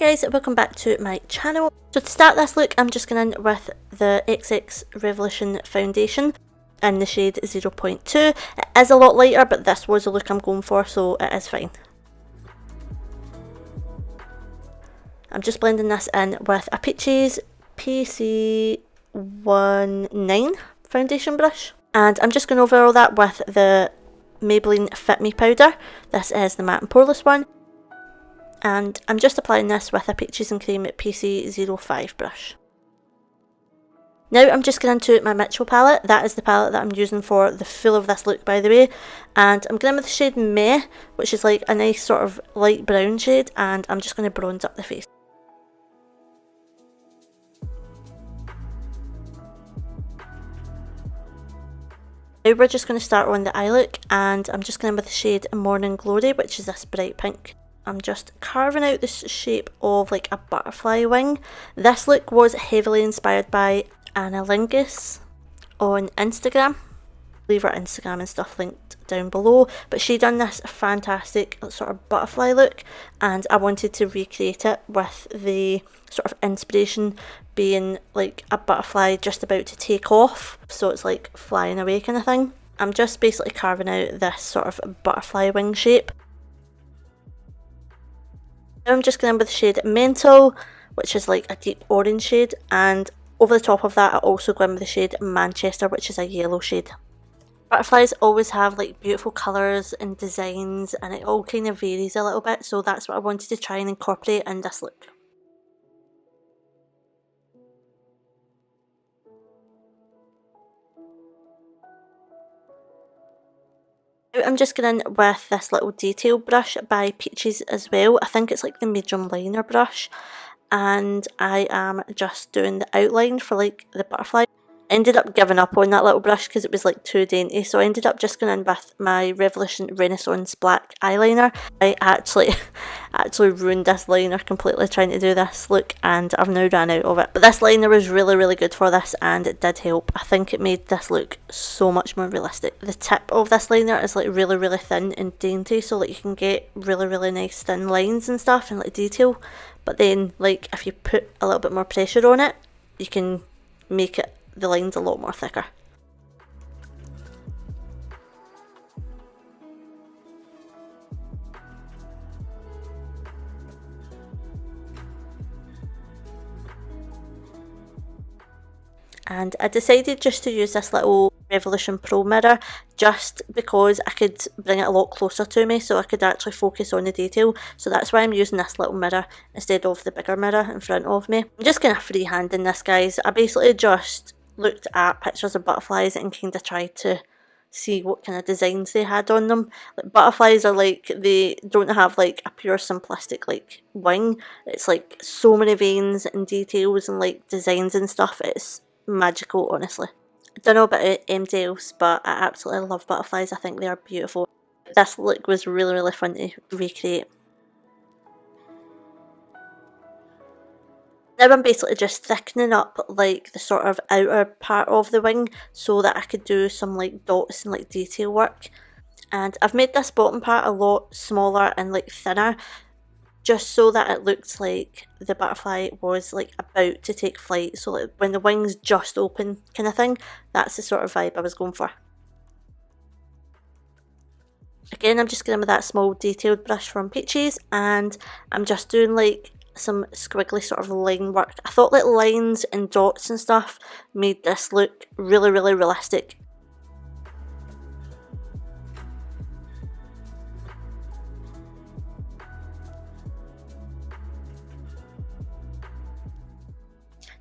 Hi guys, welcome back to my channel. So to start this look, I'm just going in with the XX Revolution foundation in the shade 0.2. It is a lot lighter, but this was the look I'm going for, so it is fine. I'm just blending this in with a Peaches P.s I 19 foundation brush. And I'm just going over all that with the Maybelline Fit Me powder. This is the matte and poreless one. And I'm just applying this with a Peaches and Cream P.s I 05 brush. Now I'm just going into my Mcvey palette. That is the palette that I'm using for the full of this look, by the way. And I'm going in with the shade Meh, which is like a nice sort of light brown shade, and I'm just going to bronze up the face. Now we're just going to start on the eye look, and I'm just going in with the shade Morning Glory, which is this bright pink. I'm just carving out this shape of like a butterfly wing. This look was heavily inspired by Inglis on Instagram. Leave her Instagram and stuff linked down below, but she done this fantastic sort of butterfly look, and I wanted to recreate it with the sort of inspiration being like a butterfly just about to take off, so it's like flying away kind of thing. I'm just basically carving out this sort of butterfly wing shape. Now I'm just going in with the shade Mental, which is like a deep orange shade, and over the top of that I also go in with the shade Manchester, which is a yellow shade. Butterflies always have like beautiful colours and designs, and it all kind of varies a little bit, so that's what I wanted to try and incorporate in this look. I'm just going in with this little detail brush by Peaches as well. I think it's like the medium liner brush, and I am just doing the outline for like the butterfly. I ended up giving up on that little brush because it was like too dainty, so I ended up just going in with my Revolution Renaissance black eyeliner. I actually ruined this liner completely trying to do this look, and I've now ran out of it. But this liner was really good for this, and it did help. I think it made this look so much more realistic. The tip of this liner is like really thin and dainty, so like you can get really nice thin lines and stuff and like detail. But then like if you put a little bit more pressure on it, you can make it the lines a lot more thicker. And I decided just to use this little Revolution Pro mirror just because I could bring it a lot closer to me, so I could actually focus on the detail. So that's why I'm using this little mirror instead of the bigger mirror in front of me. I'm just kind of freehanding this, guys. I basically just looked at pictures of butterflies and kind of tried to see what kind of designs they had on them. Like butterflies are like, they don't have like a pure simplistic like wing. It's like so many veins and details and like designs and stuff. It's magical, honestly. I don't know about anybody else, but I absolutely love butterflies. I think they are beautiful. This look was really fun to recreate. Now I'm basically just thickening up like the sort of outer part of the wing so that I could do some like dots and like detail work. And I've made this bottom part a lot smaller and like thinner, just so that it looked like the butterfly was like about to take flight, so like when the wings just open kind of thing. That's the sort of vibe I was going for. Again, I'm just going with that small detailed brush from Peaches, and I'm just doing like some squiggly sort of line work. I thought like lines and dots and stuff made this look really realistic.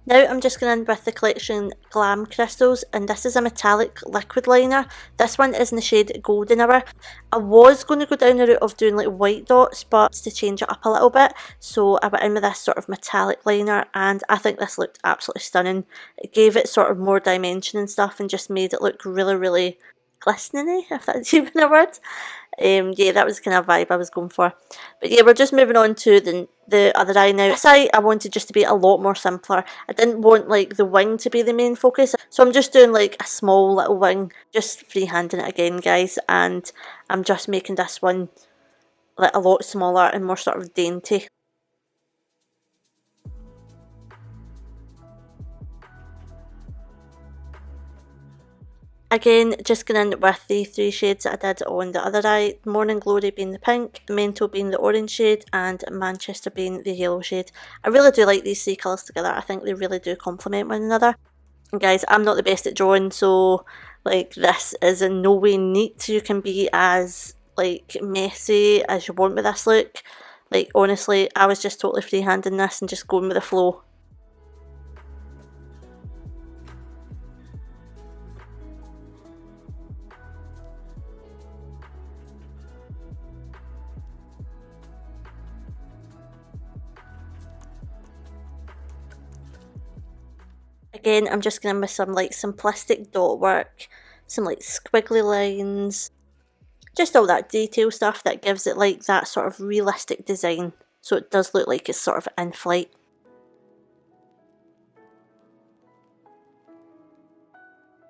Now I'm just going in with the collection Glam Crystals, and this is a metallic liquid liner. This one is in the shade Golden Hour. I was going to go down the route of doing like white dots, but to change it up a little bit, so I went in with this sort of metallic liner, and I think this looked absolutely stunning. It gave it sort of more dimension and stuff and just made it look really glistening, if that's even a word. Yeah, that was the kind of vibe I was going for. But yeah, we're just moving on to the other eye now. This eye I wanted just to be a lot more simpler. I didn't want like the wing to be the main focus, so I'm just doing like a small little wing, just freehanding it again, guys, and I'm just making this one like a lot smaller and more sort of dainty. Again, just going in with the 3 shades that I did on the other eye, Morning Glory being the pink, Mental being the orange shade, and Manchester being the yellow shade. I really do like these 3 colours together. I think they really do complement one another. And guys, I'm not the best at drawing, so like this is in no way neat. You can be as like messy as you want with this look. Like honestly, I was just totally freehanding this and just going with the flow. Again, I'm just going with some like simplistic dot work, some like squiggly lines, just all that detail stuff that gives it like that sort of realistic design, so it does look like it's sort of in flight.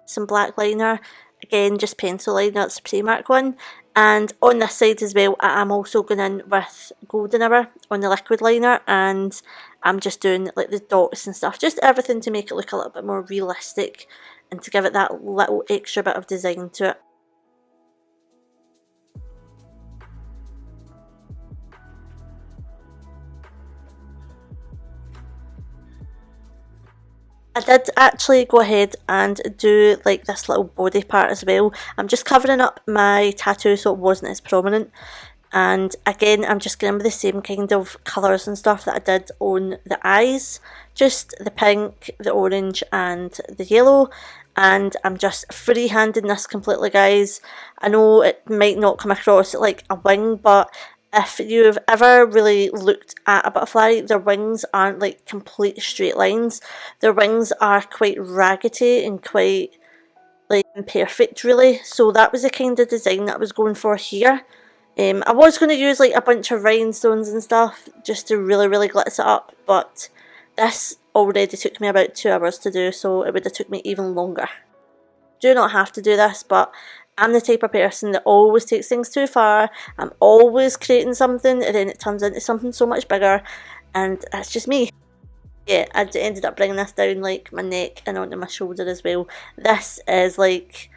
Some black liner, again just pencil liner, that's the Primark one. And on this side as well, I am also going in with golden hour on the liquid liner, and I'm just doing like the dots and stuff, just everything to make it look a little bit more realistic and to give it that little extra bit of design to it. I did actually go ahead and do like this little body part as well. I'm just covering up my tattoo so it wasn't as prominent. And again, I'm just going with the same kind of colours and stuff that I did on the eyes. Just the pink, the orange and the yellow. And I'm just freehanding this completely, guys. I know it might not come across like a wing, but if you've ever really looked at a butterfly, their wings aren't like complete straight lines. Their wings are quite raggedy and quite like imperfect really. So that was the kind of design that I was going for here. I was going to use like a bunch of rhinestones and stuff just to really glitz it up, but this already took me about 2 hours to do, so it would have took me even longer. Do not have to do this, but I'm the type of person that always takes things too far. I'm always creating something and then it turns into something so much bigger, and that's just me. Yeah, I ended up bringing this down like my neck and onto my shoulder as well. This is like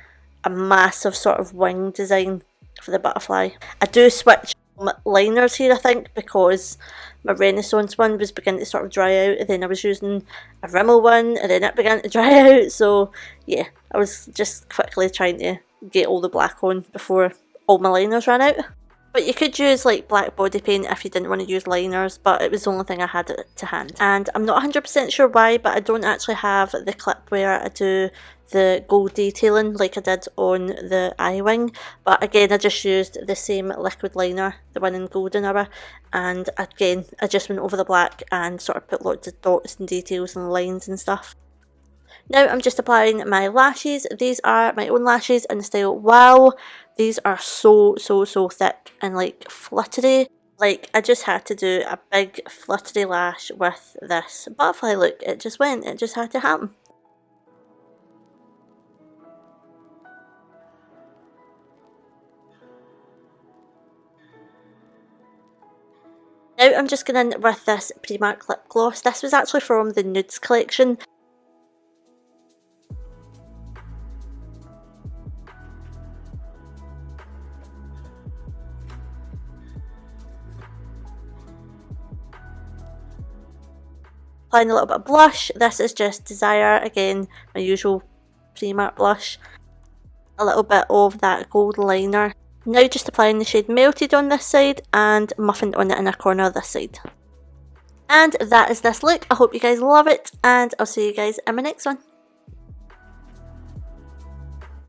a massive sort of wing design for the butterfly. I do switch liners here, I think, because my Renaissance one was beginning to sort of dry out, and then I was using a Rimmel one and then it began to dry out, so yeah, I was just quickly trying to get all the black on before all my liners ran out. But you could use like black body paint if you didn't want to use liners, but it was the only thing I had to hand. And I'm not 100% sure why, but I don't actually have the clip where I do the gold detailing like I did on the eye wing. But again, I just used the same liquid liner, the one in golden hour, and again, I just went over the black and sort of put lots of dots and details and lines and stuff. Now I'm just applying my lashes. These are my own lashes in the style Wow. These are so thick and like fluttery. Like I just had to do a big fluttery lash with this butterfly look. It just went, it just had to happen. Now I'm just going in with this Primark lip gloss. This was actually from the Nudes collection. Applying a little bit of blush. This is just Desire, again my usual Primark blush. A little bit of that gold liner. Now just applying the shade Melted on this side and Muffined on the inner corner of this side. And that is this look. I hope you guys love it, and I'll see you guys in my next one.